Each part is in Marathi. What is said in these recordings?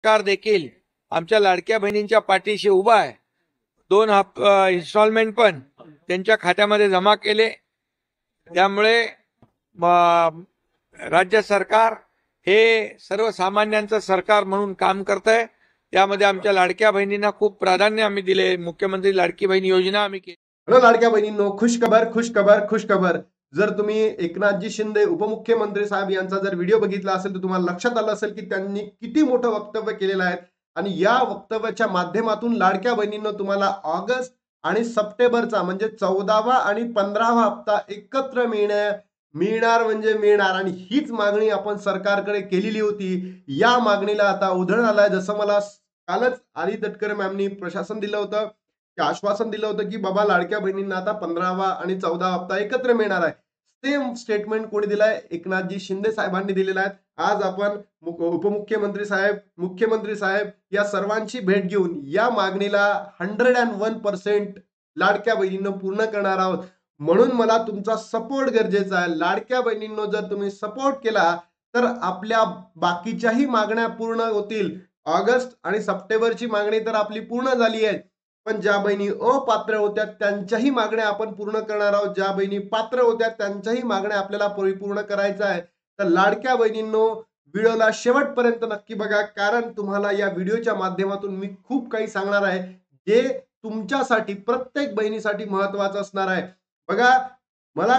सरकार देखील आमच्या लाडक्या बहिणींच्या पाठीशी उभा आहे। 2 इन्स्टॉलमेंट पण त्यांच्या खात्यामध्ये जमा केले। त्यामुळे राज्य सरकार हे सर्वसामान्यांचं सरकार म्हणून काम करतंय। त्यामध्ये आमच्या लाडक्या बहिणींना खूप प्राधान्य आम्ही दिले। मुख्यमंत्री लाडकी बहीण योजना आम्ही केली। हॅलो लाडक्या बहिणींनो, खुशखबर। जर तुम्ही एकनाथजी शिंदे उपमुख्यमंत्री साहेब यांचा जर व्हिडिओ बघितला असेल तर तुम्हाला लक्षात आलं असेल की त्यांनी किती मोठं वक्तव्य केलेलं आहे। आणि या वक्तव्याच्या माध्यमातून लाडक्या बहिणींनो तुम्हाला ऑगस्ट आणि सप्टेंबरचा म्हणजे 14वा आणि 15वा हप्ता एकत्र मिळणार म्हणजे मिळणार। आणि हीच मागणी आपण सरकारकडे केलेली होती। या मागणीला आता उधळ आलाय। जसं मला कालच आदिती तटकरे मॅमनी प्रशासन दिलं होतं, आश्वासन दिलं होतं की बाबा लाडक्या बहिणींना आता 15वा आणि 14वा हप्ता एकत्र मिळणार आहे। सेम स्टेटमेंट कोणी दिलाय? एकनाथजी शिंदे साहेबांनी दिलेला आहे। आज आपण उपमुख्यमंत्री साहेब, मुख्यमंत्री साहेब या सर्वांची भेट घेऊन या मागणीला 101% लाडक्या बहिणींनो पूर्ण करणार आहोत। म्हणून मला तुमचा सपोर्ट गरजेचा आहे। लाडक्या बहिणींनो जर तुम्ही सपोर्ट केला तर आपल्या बाकीच्याही मागण्या पूर्ण होतील। ऑगस्ट आणि सप्टेंबरची मागणी तर आपली पूर्ण झाली आहे, पण ज्या बहिणी अपात्र होत्या त्यांच्याही मागण्या आपण पूर्ण करणार आहोत। ज्या बहिणी पात्र होत्या त्यांच्याही मागण्या आपल्याला परिपूर्ण करायचा आहे। तर लाडक्या बहिणींनो व्हिडिओला शेवटपर्यंत नक्की बघा, कारण तुम्हाला या व्हिडिओच्या माध्यमातून मी खूप काही सांगणार आहे जे तुमच्यासाठी, प्रत्येक बहिणीसाठी महत्वाचं असणार आहे। बघा, मला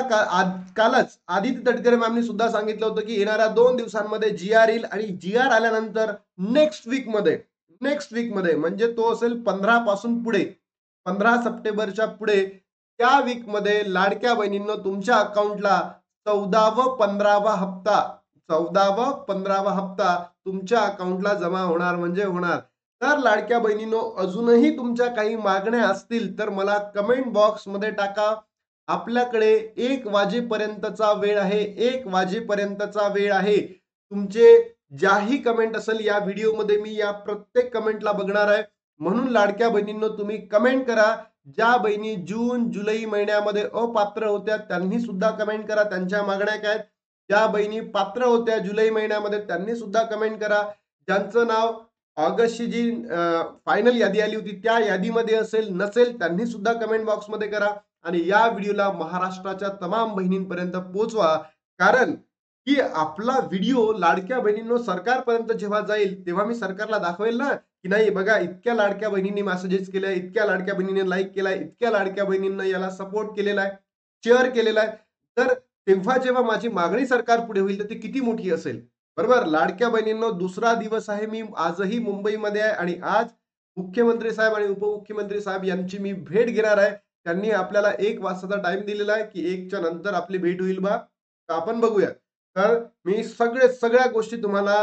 कालच आदिती तटकरे मॅमनी सुद्धा सांगितलं होतं की येणाऱ्या 2 दिवसांमध्ये GR येईल आणि GR आल्यानंतर नेक्स्ट वीक मध्ये म्हणजे तो असेल 15 पासून पुढे, 15 सप्टेंबरच्या पुढे, त्या वीक मध्ये लाडक्या बहिणींनो तुमच्या अकाउंटला 14वा 15वा हप्ता तुमच्या अकाउंटला जमा होणार म्हणजे होणार। तर लाडक्या बहिणींनो अजूनही तुमच्या काही मागण्या असतील तर मला कमेंट बॉक्स मध्ये टाका। आपल्याकडे 1 वाजेपर्यंतचा वेळ आहे, 1 वाजेपर्यंतचा वेळ आहे। तुमचे ज्याही कमेंट असेल या व्हिडिओमध्ये मी या प्रत्येक कमेंटला बघणार आहे। म्हणून लाडक्या बहिणींनो तुम्ही कमेंट करा। ज्या बहिणी जून जुलै महिन्यामध्ये अपात्र होत्या त्यांनी सुद्धा कमेंट करा त्यांच्या मागण्या काय आहेत। ज्या बहिणी पात्र होत्या जुलै महिन्यामध्ये त्यांनी सुद्धा कमेंट करा। ज्यांचं नाव ऑगस्टची जी फायनल यादी आली होती त्या यादीमध्ये असेल नसेल त्यांनी सुद्धा कमेंट बॉक्समध्ये करा। आणि या व्हिडिओला महाराष्ट्राच्या तमाम बहिणींपर्यंत पोहोचवा, कारण की आपला व्हिडिओ लाडक्या बहिणींनो सरकारपर्यंत जेव्हा जाईल तेव्हा मी सरकारला दाखवेल ना की नाही बघा इतक्या लाडक्या बहिणींनी मेसेजेस केले, इतक्या लाडक्या बहिणींनी लाईक केलाय, इतक्या लाडक्या बहिणींनी याला सपोर्ट केलेला आहे, शेअर केलेला आहे। तर तेव्हा जेव्हा माझी मागणी सरकार पुढे होईल तर ती किती मोठी असेल, बरोबर? लाडक्या बहिणींनो दुसरा दिवस आहे, मी आजही मुंबईमध्ये आहे आणि आज मुख्यमंत्री साहेब आणि उपमुख्यमंत्री साहेब यांची मी भेट घेणार आहे। त्यांनी आपल्याला 1 वाजताचा टाइम दिलेला आहे की 1च्या नंतर आपली भेट होईल बा, तर आपण बघूया। तर मी सगळ्या गोष्टी तुम्हाला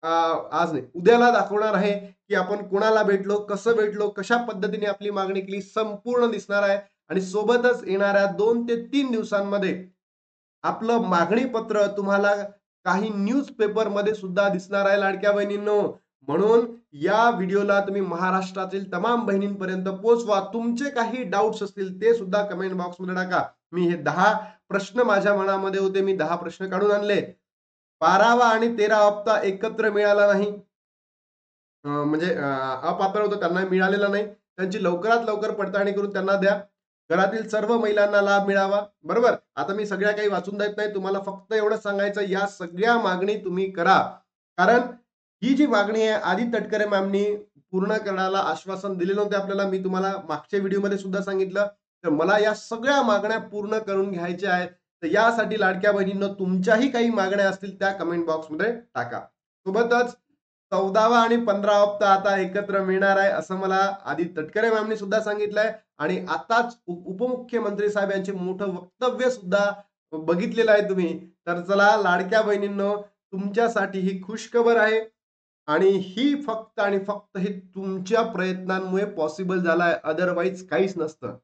आज नाही उद्याला दाखवणार आहे की आपण कोणाला भेटलो, कसं भेटलो, कशा पद्धतीने आपली मागणी केली, संपूर्ण दिसणार आहे। आणि सोबतच येणाऱ्या 2 ते 3 दिवसांमध्ये आपलं मागणी पत्र तुम्हाला काही न्यूज पेपर मध्ये सुद्धा दिसणार आहे लाडक्या बहिणींनो। म्हणून या व्हिडिओला तुम्ही महाराष्ट्रातील तमाम बहिणींपर्यंत पोहोचवा। तुमचे काही डाऊट्स असतील ते सुद्धा कमेंट बॉक्स मध्ये टाका। मी हे 10 प्रश्न माझ्या मनामध्ये होते, मी 10 प्रश्न काढून आणले। 12वा आणि 13वा हप्ता एकत्र मिळाला नाही, म्हणजे अपात्र होतं त्यांना मिळालेला नाही, त्यांची लवकरात लवकर पडताळणी करून त्यांना द्या। घरातील सर्व महिलांना लाभ मिळावा, बरोबर? आता मी सगळ्या काही वाचून देत नाही, तुम्हाला फक्त एवढं सांगायचं या सगळ्या मागणी तुम्ही करा, कारण ही जी मागणी आहे आदिती तटकरे मॅमनी पूर्ण करायला आश्वासन दिलेलं होतं आपल्याला। मी तुम्हाला मागच्या व्हिडिओमध्ये सुद्धा सांगितलं, तर मला या सगळ्या मागण्या पूर्ण करून घ्यायच्या आहेत। तर यासाठी लाडक्या बहिणींनो तुमच्याही काही मागण्या असतील त्या कमेंट बॉक्समध्ये टाका। सोबतच 14वा आणि 15वा हप्ता आता एकत्र मिळणार आहे असं मला आदिती तटकरे मॅमनी सुद्धा सांगितलंय। आणि आताच उपमुख्यमंत्री साहेब यांचे मोठं वक्तव्य सुद्धा बघितलेलं आहे तुम्ही। तर चला लाडक्या बहिणींनो तुमच्यासाठी ही खुशखबर आहे आणि ही फक्त आणि फक्त हे तुमच्या प्रयत्नांमुळे पॉसिबल झालं आहे, अदरवाईज काहीच नसतं।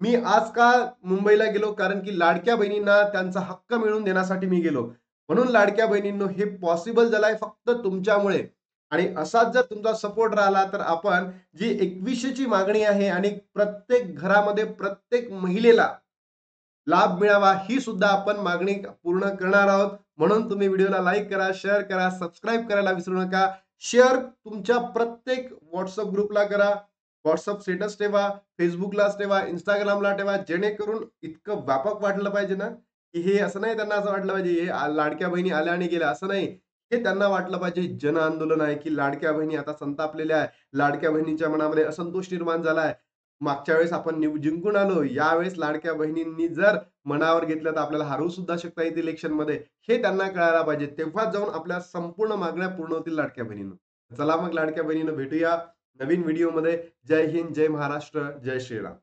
मी आज का मुंबईला गेलो, कारण की लाडक्या बहिणींना त्यांचा हक्क मिळवून देण्यासाठी मी गेलो। म्हणून लाडक्या बहिणींनो हे पॉसिबल झालंय फक्त तुमच्यामुळे। आणि असाच जर तुमचा सपोर्ट राहिला तर आपण जी 2100ची मागणी आहे आणि प्रत्येक घरामध्ये प्रत्येक महिलेला लाभ मिळावा ही सुद्धा आपण मागणी पूर्ण करणार आहोत। म्हणून तुम्ही व्हिडिओला लाईक करा, शेअर करा, सबस्क्राईब करायला विसरू नका। शेअर तुमच्या प्रत्येक व्हॉट्सअप ग्रुपला करा, व्हॉट्सअप स्टेटस ठेवा, फेसबुकला ठेवा, इंस्टाग्रामला ठेवा, जेणेकरून इतकं व्यापक वाटलं पाहिजे ना, की हे असं नाही त्यांना असं वाटलं पाहिजे हे लाडक्या बहिणी आल्या आणि गेल्या असं नाही. हे त्यांना वाटलं पाहिजे जन आंदोलन आहे, की लाडक्या बहिणी आता संतापलेल्या आहे. लाडक्या बहिणींच्या मनामध्ये असंतोष निर्माण झाला आहे. मागच्या वेळेस आपण जिंकून आलो. यावेळेस लाडक्या बहिणींनी जर मनावर घेतलं तर आपल्याला हरवू सुद्धा शकता येईल इलेक्शनमध्ये. हे त्यांना कळायला पाहिजे. तेव्हाच जाऊन आपल्या संपूर्ण मागण्या पूर्ण होतील लाडक्या बहिणींनो. चला मग लाडक्या बहिणींनो भेटूया नवीन व्हिडिओमध्ये. जय हिंद, जय महाराष्ट्र, जय श्रीराम.